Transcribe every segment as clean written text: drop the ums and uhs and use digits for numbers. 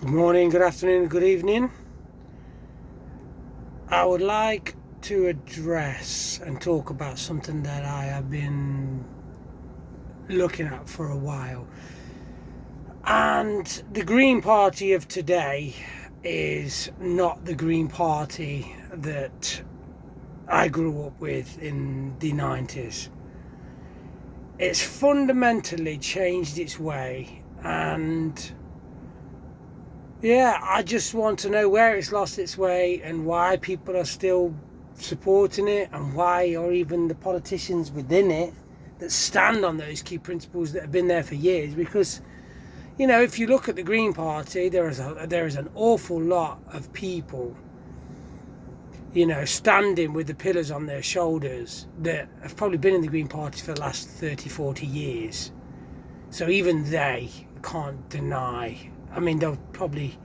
Good morning, good afternoon, good evening. I would like to address and talk about something that I have been looking at for a while. And the Green Party of today is not the Green Party that I grew up with in the 90s. It's fundamentally changed its way, and I just want to know where it's lost its way and why people are still supporting it, and why, or even the politicians within it that stand on those key principles that have been there for years. Because, if you look at the Green Party, there is an awful lot of people, standing with the pillars on their shoulders that have probably been in the Green Party for the last 30, 40 years. So even they can't deny. I mean, they'll probably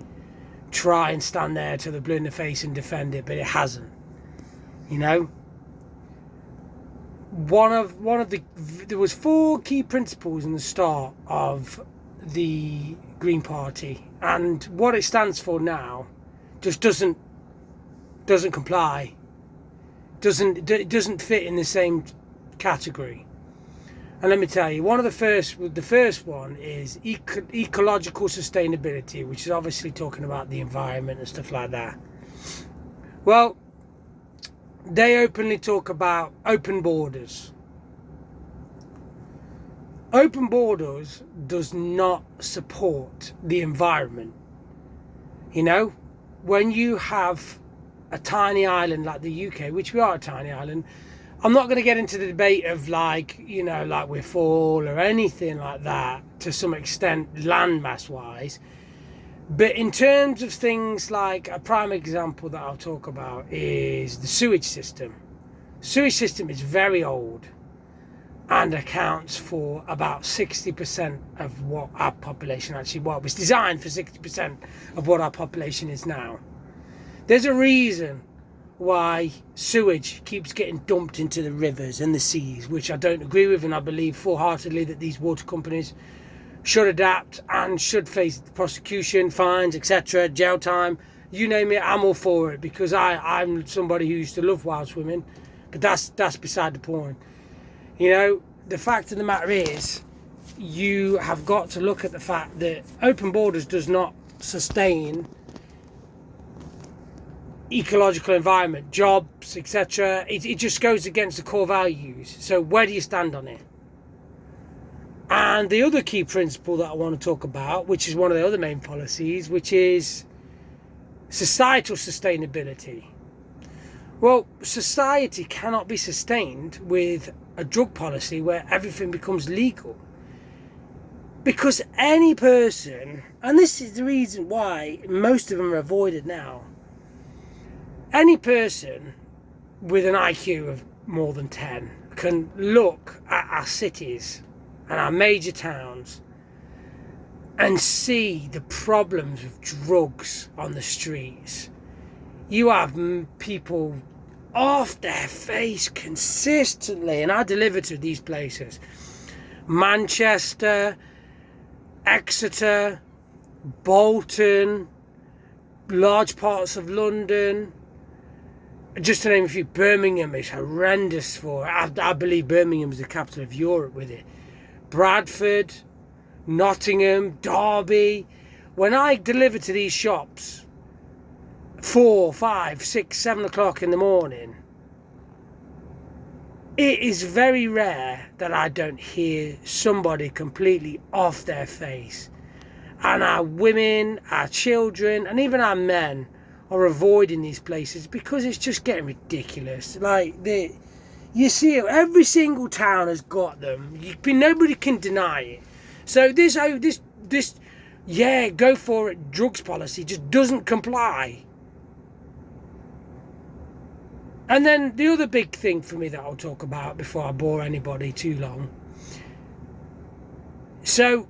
try and stand there till they're blue in the face and defend it, but it hasn't. There was 4 key principles in the start of the Green Party, and what it stands for now just doesn't comply. It doesn't fit in the same category. And let me tell you, the first one is ecological sustainability, which is obviously talking about the environment and stuff like that. Well, they openly talk about open borders. Open borders does not support the environment. When you have a tiny island like the UK, which we are a tiny island, I'm not going to get into the debate of like we're full or anything like that to some extent landmass wise. But in terms of things like, a prime example that I'll talk about is the sewage system. Sewage system is very old and accounts for about 60% of what our population actually was designed for 60% of what our population is now. There's a reason why sewage keeps getting dumped into the rivers and the seas, which I don't agree with, and I believe full-heartedly that these water companies should adapt and should face prosecution, fines, etc., jail time, you name it. I'm all for it, because I'm somebody who used to love wild swimming, but that's beside the point. The fact of the matter is, you have got to look at the fact that open borders does not sustain ecological environment, jobs, etc. It just goes against the core values. So where do you stand on it? And the other key principle that I want to talk about, which is one of the other main policies, which is societal sustainability. Well, society cannot be sustained with a drug policy where everything becomes legal. Because any person, and this is the reason why most of them are avoided now, any person with an IQ of more than 10 can look at our cities and our major towns and see the problems of drugs on the streets. You have people off their face consistently, and I deliver to these places: Manchester, Exeter, Bolton, large parts of London. Just to name a few. Birmingham is horrendous for it. I believe Birmingham is the capital of Europe with it. Bradford, Nottingham, Derby. When I deliver to these shops 4, 5, 6, 7 o'clock in the morning, it is very rare that I don't hear somebody completely off their face. And our women, our children, and even our men are avoiding these places because it's just getting ridiculous. You see it, every single town has got them. Nobody can deny it. So this go for it drugs policy just doesn't comply. And then the other big thing for me that I'll talk about before I bore anybody too long. So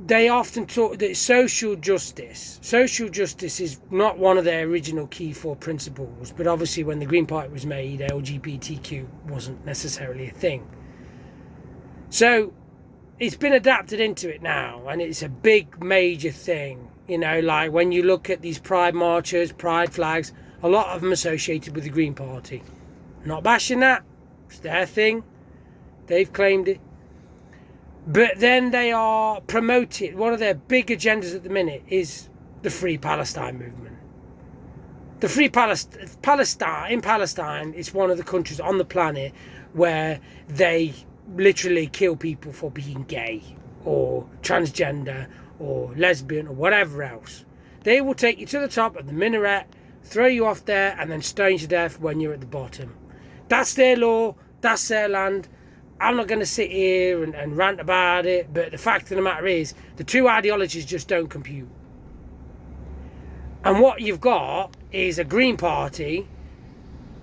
they often talk that social justice. Social justice is not one of their original key 4 principles, but obviously when the Green Party was made, LGBTQ wasn't necessarily a thing. So it's been adapted into it now, and it's a big major thing. You know, like when you look at these pride marchers, pride flags, a lot of them associated with the Green Party. Not bashing that, it's their thing, they've claimed it. But then they are promoted, one of their big agendas at the minute is the Free Palestine movement. The Free Palestine, in Palestine, it's one of the countries on the planet where they literally kill people for being gay or transgender or lesbian or whatever else. They will take you to the top of the minaret, throw you off there, and then stone you to death when you're at the bottom. That's their law, that's their land. I'm not going to sit here and rant about it, but the fact of the matter is the two ideologies just don't compute. And what you've got is a Green Party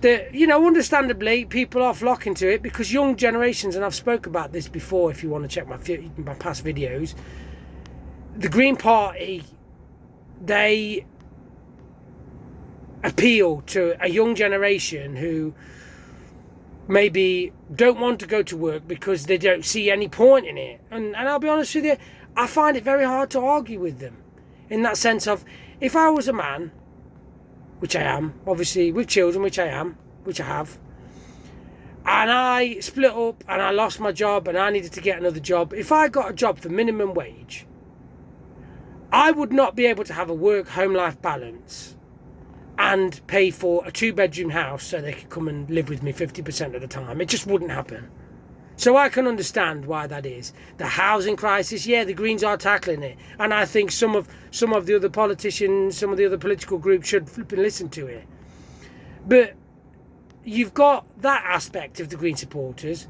that, you know, understandably people are flocking to it because young generations, and I've spoke about this before if you want to check my past videos, the Green Party, they appeal to a young generation who maybe don't want to go to work because they don't see any point in it. And I'll be honest with you, I find it very hard to argue with them in that sense of, if I was a man, which I am, obviously with children, which I have, and I split up and I lost my job and I needed to get another job, if I got a job for minimum wage, I would not be able to have a work-home life balance and pay for a 2-bedroom house so they could come and live with me 50% of the time. It just wouldn't happen. So I can understand why that is. The housing crisis, yeah, the Greens are tackling it. And I think some of the other politicians, some of the other political groups should flip and listen to it. But you've got that aspect of the Green supporters,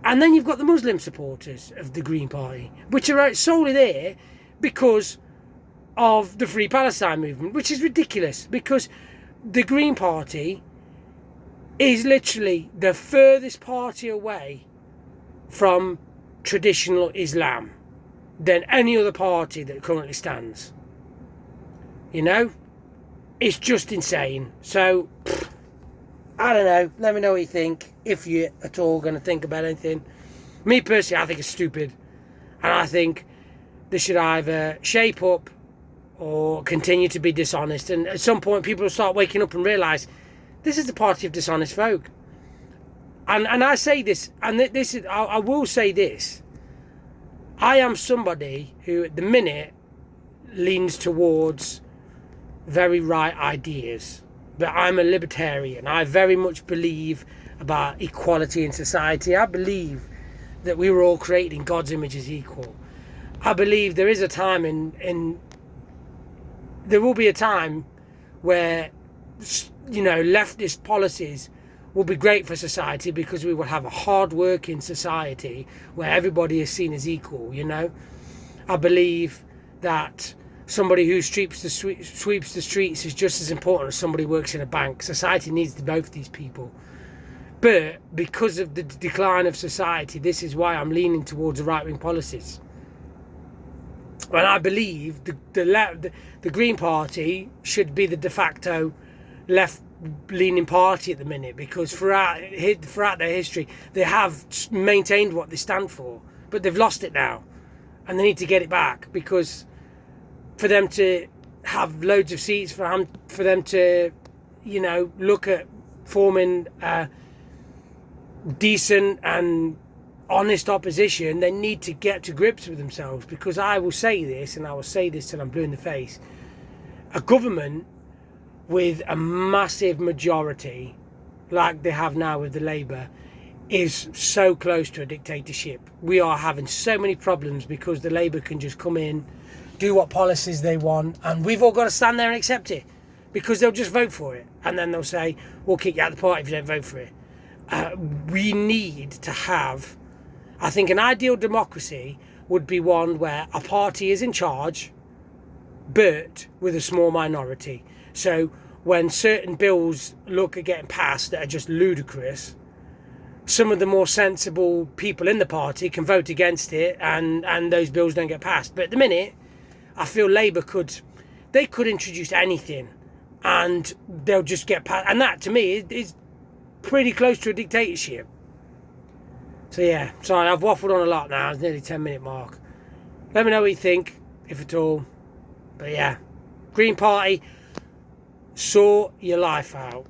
and then you've got the Muslim supporters of the Green Party, which are solely there because of the Free Palestine movement, which is ridiculous, because the Green Party is literally the furthest party away from traditional Islam than any other party that currently stands. You know, it's just insane. So I don't know, let me know what you think, if you're at all going to think about anything. Me personally, I think it's stupid, and I think they should either shape up or continue to be dishonest, and at some point people will start waking up and realise this is the party of dishonest folk. And I say this, and this is, I will say this, I am somebody who at the minute leans towards very right ideas, but I'm a libertarian. I very much believe about equality in society. I believe that we were all created in God's image as equal. I believe there is a time there will be a time where, you know, leftist policies will be great for society, because we will have a hard-working society where everybody is seen as equal, you know. I believe that somebody who sweeps the streets is just as important as somebody who works in a bank. Society needs both these people. But because of the decline of society, this is why I'm leaning towards the right-wing policies. And I believe the Green Party should be the de facto left-leaning party at the minute, because throughout their history they have maintained what they stand for, but they've lost it now, and they need to get it back, because for them to have loads of seats, for them to, you know, look at forming a decent and honest opposition, they need to get to grips with themselves. Because I will say this, and I will say this till I'm blue in the face, a government with a massive majority like they have now with the Labour is so close to a dictatorship. We are having so many problems because the Labour can just come in, do what policies they want, and we've all got to stand there and accept it, because they'll just vote for it, and then they'll say, we'll kick you out of the party if you don't vote for it. We need to have, I think an ideal democracy would be one where a party is in charge, but with a small minority. So when certain bills look at getting passed that are just ludicrous, some of the more sensible people in the party can vote against it, and those bills don't get passed. But at the minute, I feel Labour could introduce anything and they'll just get passed. And that, to me, is pretty close to a dictatorship. So yeah, sorry, I've waffled on a lot now. It's nearly 10-minute mark. Let me know what you think, if at all. But yeah, Green Party, sort your life out.